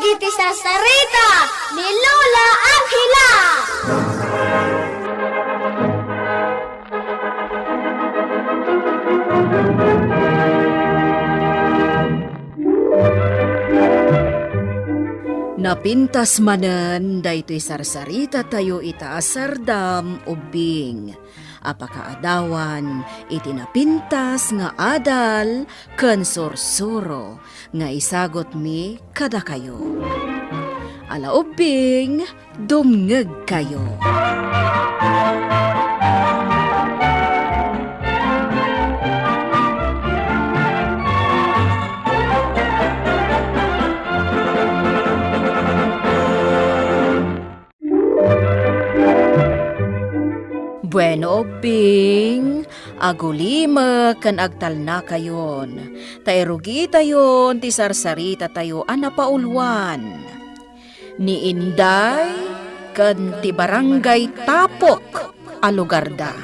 iti sarsarita ni Lola Angela. Napintas manen daytoy sarsarita tayo ita sardam ubing. Apakaadawan iti napintas nga adal ken sursuro nga isagot mi kada kayo. Ala ubing dumngeg kayo. Bueno, Bing, agulima kan agtal na kayon. Tairugi tayon, ti sarsarita tayo, anapaulwan. Ni Inday, kan ti barangay Tapok, a lugar da.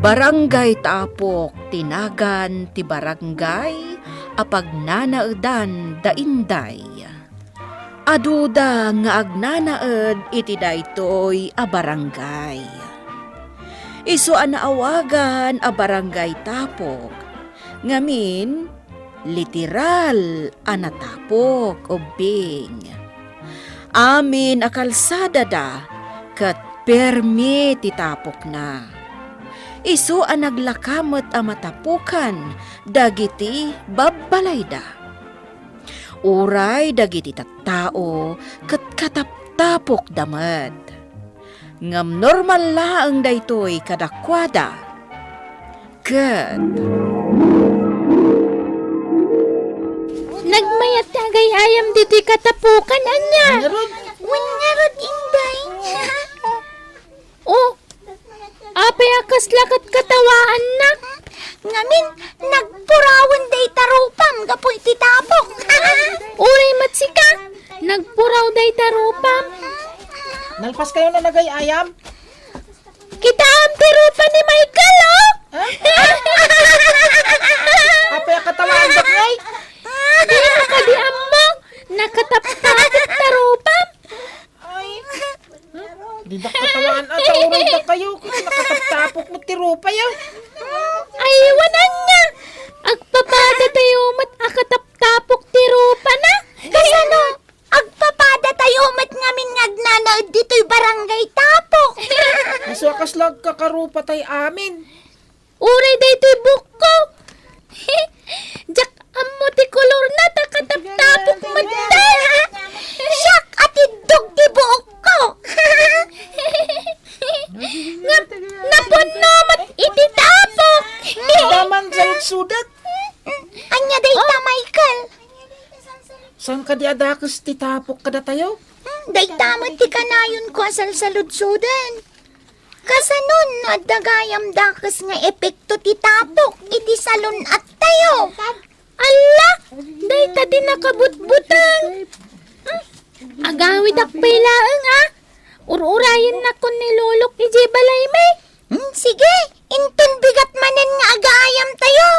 Barangay Tapok, tinagan ti barangay, apag nanaedan da Inday. Aduda nga agnanaed iti daytoy a barangay. Isu anaawagan a barangay Tapok, ngamin literal anatapok ubing. Amin a kalsada da, kat permi ti tapok na. Isu ang naglakamat a matapukan, dagiti babbalayda. Uray dagiti tattao, kat kataptapok damad. Ngam normal laang daytoy kadakwada. Kat nagmayat tagay ayam dito'y katapukan, anya. Wanyarod, Inday. Oh, apay akas lakat katawaan na. Ngamin, nagpurawan day tarupam, gapoy titapok. Uray matsika, nagpuraw day tarupam. Nalpas kayo na nagay ayam? Kita ang tirupa ni Michael, oh. Apay katawaan ba ngay? Di makadiam mo, nakataptapit tarupam. Ay, di ba katawaan at uray ba kayo? Nakataptapok mo tirupa yaw. Ay, wanan niya. Agpapada tayo mat akataptapok tirupa na. Kasano? Agpapada tayo mat ngamin ngagnanaod dito'y barangay Tapok. Isuakas lang kakarupa tay amin. Uray dayto'y buko. Jak amo ti kolor na takataptapok matay. Siyak at idog ti buok ko. Napuno mat ititapok. Daman sa sudat. Anya dayta, Michael. Saan ka di adakas titapok kada tayo? Dayta mat ti kanayon ko asal sa ludsudan. Kasanon na dagayam dakas nga epekto ti tapok iti salon at tayo. Ala, dayta din nakabutbutan. Agawid akpay laeng ah. Ururayan na kon ni Lolok iji balay may. Sige, inton bigat manen nga agayam tayo.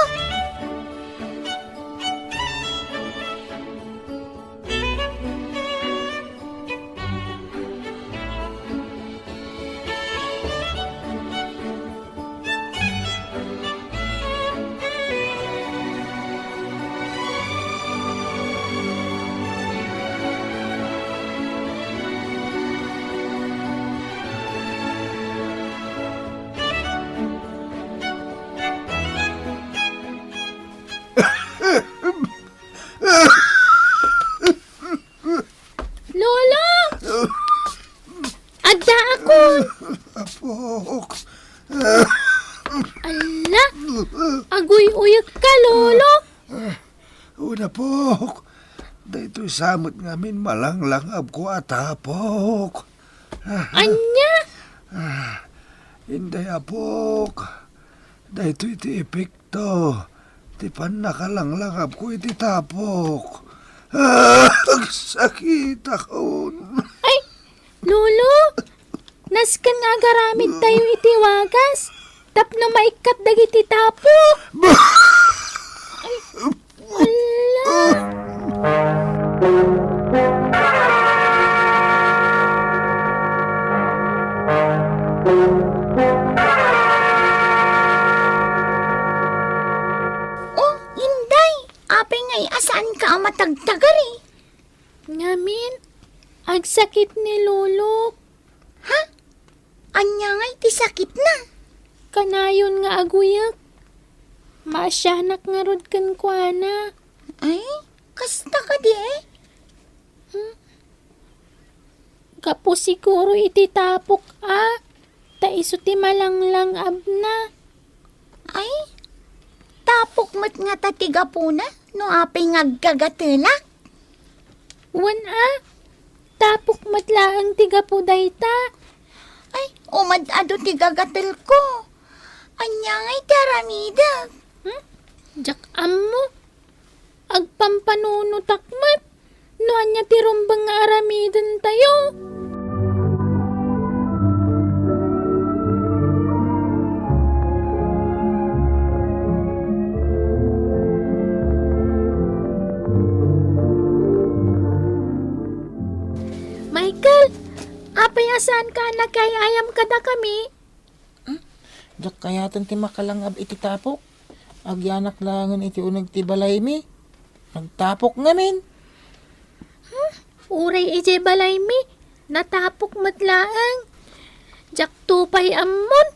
Lolo! Adda ako! Apok. Ala! Agoy-uyag ka, Lolo! Una pok. Daytoy samot ngamin malanglangab ko atapok. Anya! Inday apok. Daytoy ti epekto. Ti pan nakalanglangab ko iti tapok. Ang sakit akon. Ay! Lolo! Naskan nga garamid tayo iti wagas. Tapno maikat dagiti tapok. Ay, wala. Oh, Inday. Apay ngay asaan ka ang matagtagari? Ngamin, agsakit ni Lulok. Ha? Anya ngay ti sakit na. Kanayon nga aguyak. Maasyanak nga rod kan kuana. Ay, kasta ka di eh. Kapo siguro iti tapok ta iso ti malanglang abna. Ay, tapok mat nga tatiga po na, no apay ngagkagatulak. Wan tapok mat laang tiga po dayta. Ay, umad-ado tiga gatel ko. Anya ngay taramida. Jak ammo. Agpampanuno takmat. No anya ti rumbang nga aramidan tayo. Michael, apayasan ka nagkayayam kada kami? Jak kayatan ti makalangab iti tapok. Agyanak langan iti unag ti balay mi. Nagtapok ngamin. Uray ije balay mi, natapok matlaang. Jak tupay ammon,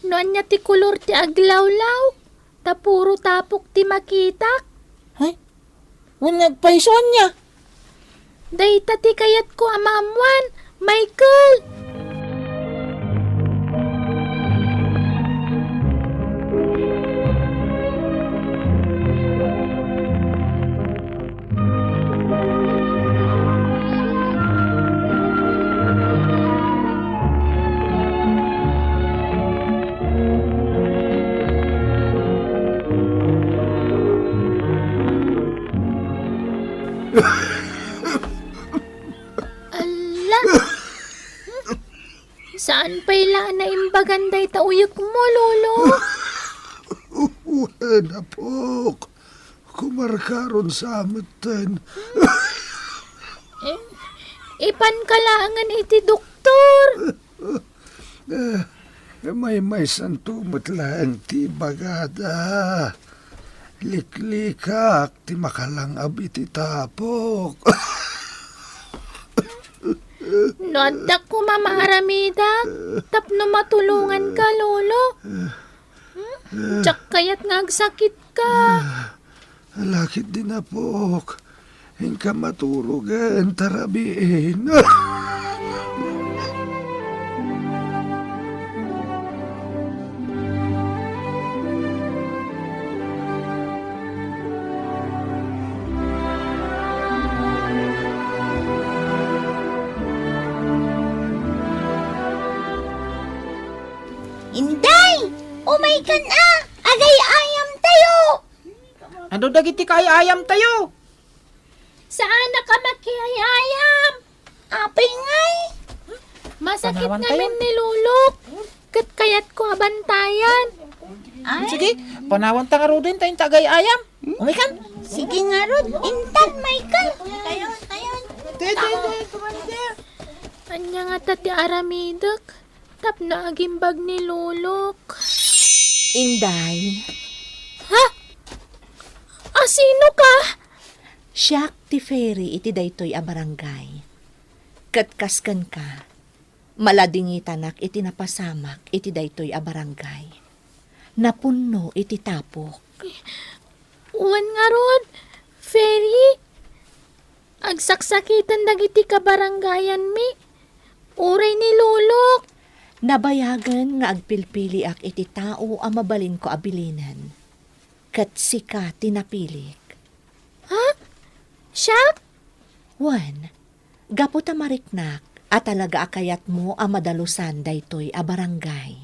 no anya ti kulor ti aglawlaw. Tapuro tapok ti makitak. Hay? Wan nagpaison niya. Dayta ti kayat ko amamwan, Michael. Saan pa'y na imbaganday tauyok mo, Lolo? Wala na po. Kumarkaron sa amatan. Ipan kalangan iti doktor. May santumot lang ti bagada. Liklikak ti makalangab iti tapok. Nodak ko mamaaramida. Tapno matulungan ka, Lolo. Tsak kayat ngagsakit ka. Lakit din na pok. Hinka maturugan, tarabiin. Inday! Umay ka na! Agay ayam tayo! Ando dagiti kayayam tayo. Saan na ka makiayayam? Apay ngay! Masakit Panawan namin tayo. ni Lulok. Kat kayat ko abantayan. Sige, panawan ta nga rodin tayong tagayayam. Umikan. Sige nga Rod, intan Michael. Tayon. Anya nga tati aramidak. Tap na agimbag ni Lulok. Inday, Sino ka? siyak ti Ferry iti daytoy a barangay. Katkaskan ka, maladingitanak iti napasamak iti daytoy a barangay. Napunno iti tapok. Uwan nga Rod. Ferry. Agsaksakitan dagiti kabarangayan mi. Uray ni Lulok. Nabayagan nga agpilpili ak iti tao a mabalin ko abilinan. Kat sika tinapilik. Siya? Wan, gapo ta mariknak at talaga akayat mo a madalusan daytoy a barangay.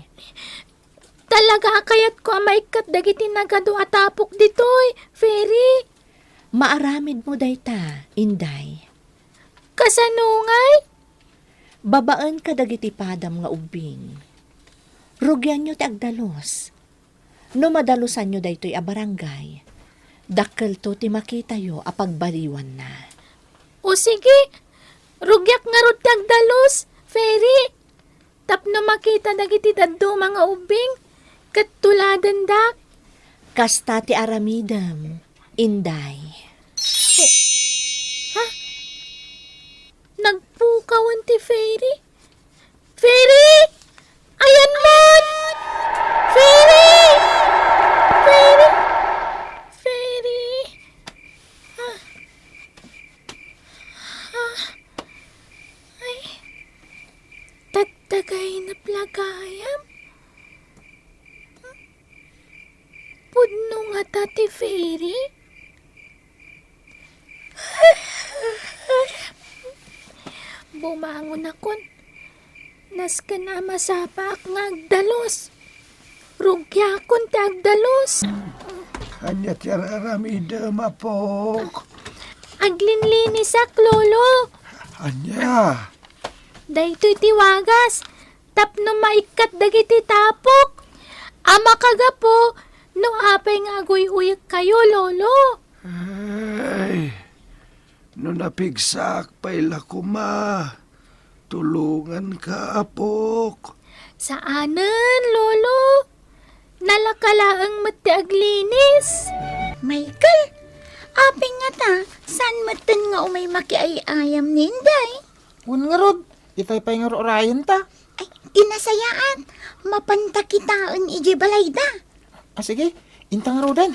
Talaga akayat ko ang maikat dagiti nagado atapok ditoy, Ferry. Maaramid mo dayta, Inday. Kasanungay? babaan ka dagiti padam nga ubing. Rugyan nyo ti agdalos. No madalusan nyo daytoy a barangay, dakkel to ti makita yo a pagbaliwan na. O sige, rugyak nga rod kag dalos, Feri. Tapno makita dagiti daddo mga ubing, kat tuladan dak. Kasta ti aramidam, Inday. Nagpukawan ti Feri. Feri! Ayan man! Feri! Feri! Feri! Ay, tagtagay na plagayam. Pudno nga tati Feri. Bumangon akon. Nas ka na masapak nga agdalos. Rugya akon ti agdalos. Kanya ti aramida mapok. Aglinlinisak, lolo. Anya, Daytoy tiwagas. Tapno maikat dagiti tapok. Ama kaga po. No apay nga agoy-uyak kayo, lolo. ay, no napigsak paila kuma. Tulungan ka, apok. Saanan, lolo? Nalakalaang mati aglinis. Michael, aping nga ta, saan matan nga umay makiayayam ninday? Un nga rod, itay pa'y nga orayan ta. Ay, tinasayaan, mapanta kitaan iji balayda. Sige, intang nga rodan.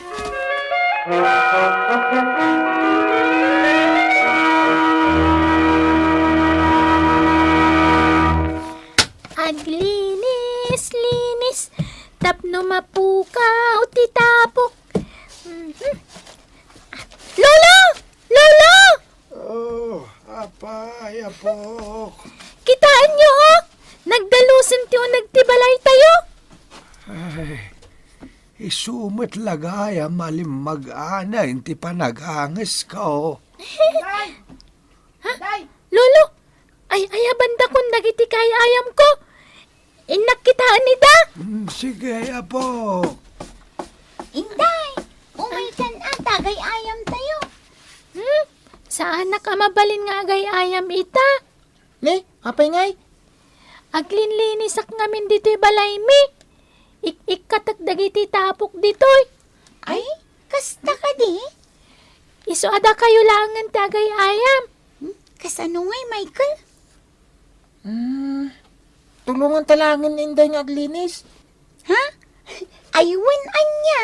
Aglinis, linis, tapno mapukaw ti tapok. Lolo! Lolo! Oh, apay, apok. Kitaan nyo, oh! Nagdalusan tiyo, nagtibalay tayo. Ay, isumat lagay ang malimag-ana, hindi pa naghangas ka, oh. Lolo! Ay, banda kung nagiti kay ayam ko. Inakitaan ni da. Sige, apok. Inday, umay kan tagay ayam tayo. Saan na ka mabalin nga agay ayam ita? Ne, apay ngay. Aglinlinisak ngamin dito'y balay mi. Ik-ikatak dagiti tapok dito'y. Ay, kasta ka di? Iso ada kayo langan tagay ayam. Kasano ngay, Michael? Tulungan talangin inday nga aglinis. Ha? Aywan anya.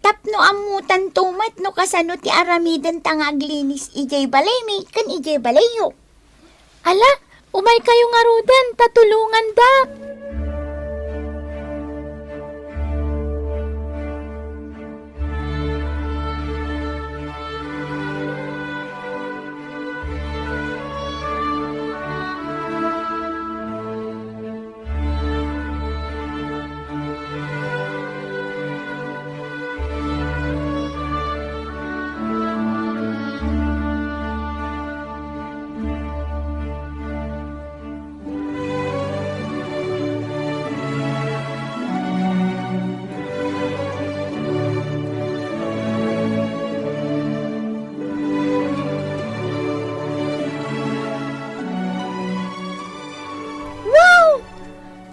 Tapno amutan tumat no kasano ti aramidan tangaglinis ijay balay mi kan ijay balayo. Ala, umay kayo nga rudan, tatulungan da.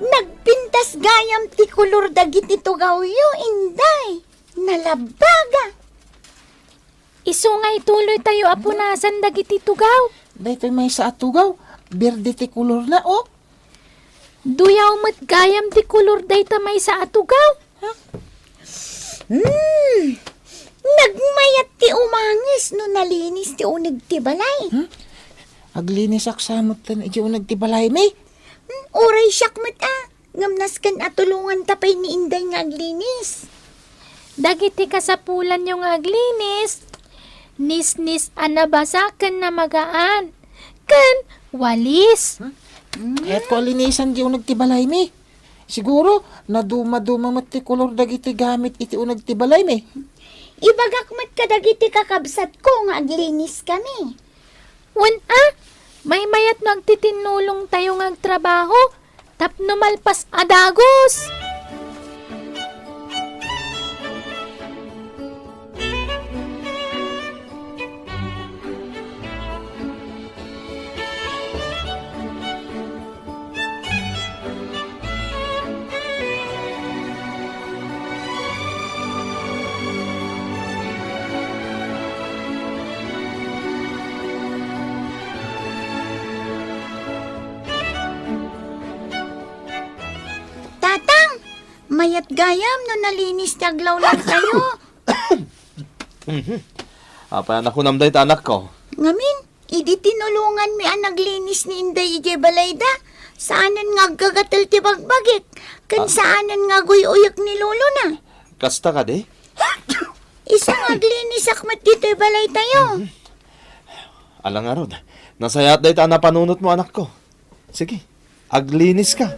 Nagpintas gayam ti kulor dagiti tugawyo, inday. Nalabaga. Iso nga ituloy tayo apunasan dagiti tugaw. Dahito may sa atugaw. Berde ti kulor na, oh. Duyaw mat gayam ti kulor dayta may sa atugaw. Nagmayat ti umangis no nalinis ti uneg ti balay. Aglinis aksamot tan iti unag ti balay mi. Oray syakmat ngamnas kan atulungan tapay ni inday nga aglinis. Dagiti kasapulan yung aglinis. Nis-nis anabasakan na magaan. Kan walis. Kaya't ko alinisan di unag ti balay mi. Siguro, naduma-duma mat ti kulor dagiti gamit iti unag ti balay mi. Ibagak mat kadagiti kakabsat ko nga aglinis kami. May mayat no agtitinulong tayo ngagtrabaho. Tapno malpas adagos. Tatang, mayat gayam no nalinis taglaw lang tayo. Apa anak ko namday ta anak ko. Ngamin, idi tinulungan mi ang naglinis ni Inday ije balayda. Saanan nga gagatal ti bagbagik. Kan saanan nga guyuyak ni lolo na. Kasta ka de? Isa nga glinis akmat dito balay tayo. Alang nga rod. Nasayat day ta na panunot mo anak ko. Sige, aglinis ka.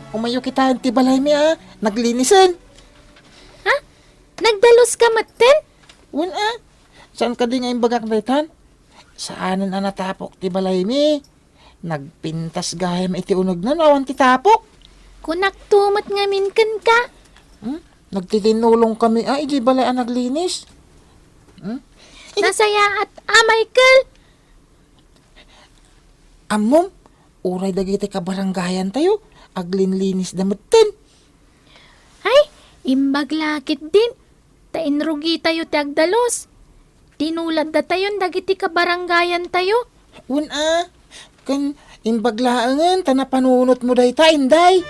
Umayo kita ti balay mi naglinisan. Ha? Nagdalos ka matten? Un saan ka di nga imbagak daytan? Saanan natapok ti balay mi? Nagpintas gayam iti unog na awan ti tapok. Kunak tumat nga minken ka. Nagtitinulong kami iji balay naglinis. Nasaya at Michael. Amom, uray dagiti kabaranggayan tayo. Aglinlinis damutin. Ay, imbag lakit din. Tainrugi tayo ti agdalos. Tinulad da tayon dagiti kabaranggayan tayo. Un kan imbaglaangan tanapanunot mo dayta inday.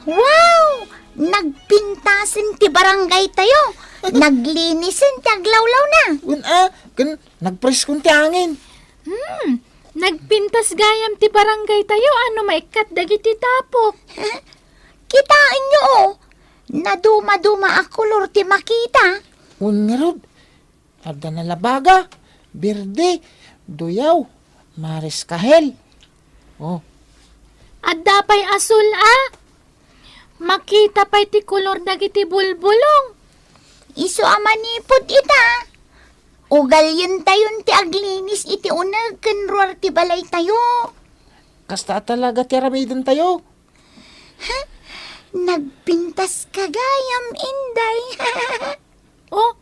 Wow! Nagpintasin ti barangay tayo. Naglinisin ti aglawlaw na. Un kan nagpres kun ti angin. Nagpintas gayam ti barangay tayo. Ano maikat dagiti tapok. Kitain nyo Naduma-duma a kulor ti makita. Un ngarod. Ada na labaga, berde, duyaw, maris kahel. Oh, At dapay asul Makita pa'y ti kulor dagiti bulbulong. Iso amanipod ita. Ugal yun tayon ti aglinis iti unag kenruar ti balay tayo. kasta talaga ti aramidon tayo. Nagpintas kagayam inday. Oh,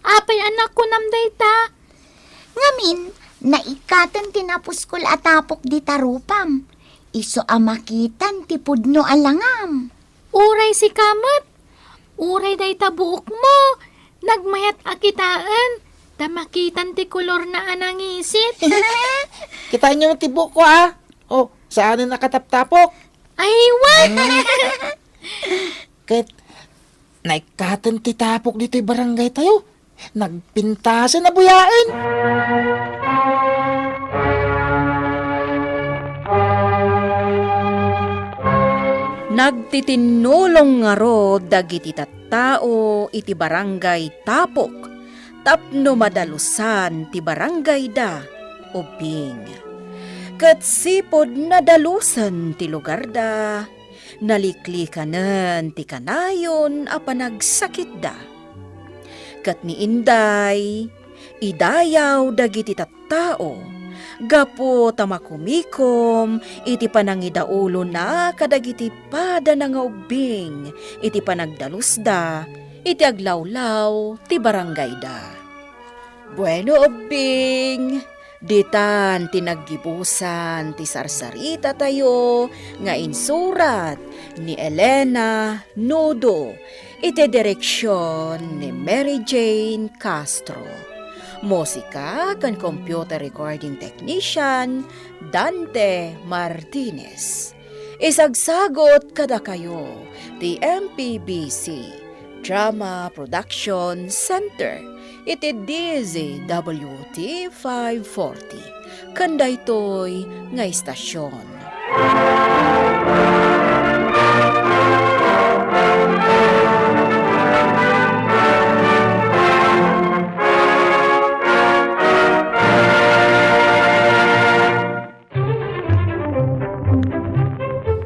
apay anak ko namday ta. Ngamin, naikatan tinapuskol atapok di tarupam. Iso amakitan ti pudno alangam. Uray si kamat. Uray day tabuok mo. Nagmayat akitaan. Tamakitan ti kulor na anangisit. Kita nyo ti buko Oh, saan na nakataptapok? Ay, what? Kahit naikatan ti tapok dito'y barangay tayo. Nagpintasan na buyaan. Nagtitinulong nga ro dagiti tattao iti barangay tapok tapno madalusan ti barangay da ubing. Ket sipod nadalusan ti lugar da naliklikanen ti kanayon a panagsakit da. Ket ni Inday idayaw dagiti tattao gapo tamakumikom, iti panangidaulo na kadagiti pada na nga ubing, iti panagdalusda, iti aglawlaw, ti barangay da. Bueno ubing, Ditan tinaggibusan ti sarsarita tayo nga insurat ni Elena Nodo iti direksyon ni Mary Jane Castro. Musika kan computer recording technician Dante Martinez. Isagsagot kada kayo ti MPBC Drama Production Center iti DZWT 540 kandaytoy nga istasyon.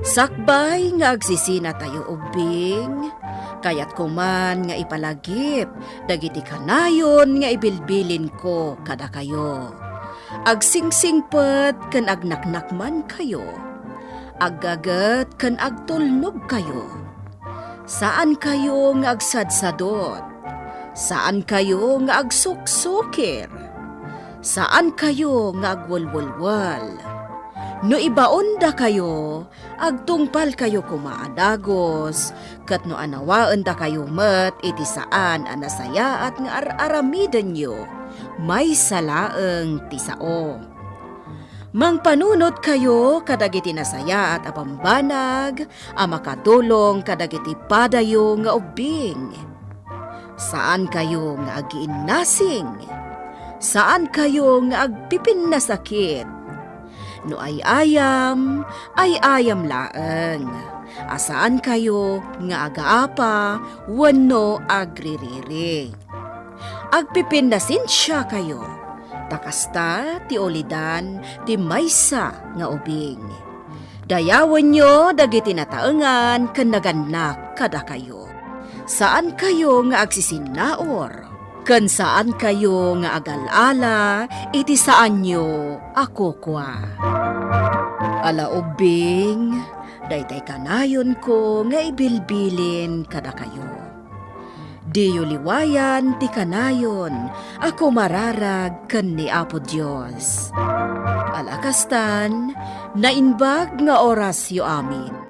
Sakbay nga agsisina tayo ubing, kayat kuman nga ipalagip, dagiti kanayon nga ibilbilin ko kada kayo. Agsingsingpet kan agnaknakman kayo, aggagat kan agtulnog kayo. Saan kayo nga agsadsadot? Saan kayo nga agsuksukir? Saan kayo nga agwalwalwal? No ibaon da kayo, agtungpal kayo kumaadagos, kat no anawaan da kayo met iti saan anasaya at nga aramiden nyo, may salaeng tisao. Mangpanunot kayo kadagiti nasaya at apambanag, amakatulong kadagiti padayo nga ubing. Saan kayo nga agiinnasing? Saan kayo nga agpipin na sakit? No ay ayam laeng. Asaan kayo nga agaapa, wano agririri. Agpipindasin siya kayo. Takasta ti olidan ti maysa nga ubing. Dayawan nyo dagiti nataengan ken naganak kada kayo. Saan kayo nga agsisinaor? Ken saan kayo nga agalala, iti saan nyo ako kwa. Ala ubing, daytay kanayon ko nga ibilbilin kada kayo. Diyo liwayan ti kanayon, ako mararag ken ni Apo Dios. Alakastan, nainbag nga oras yo amin.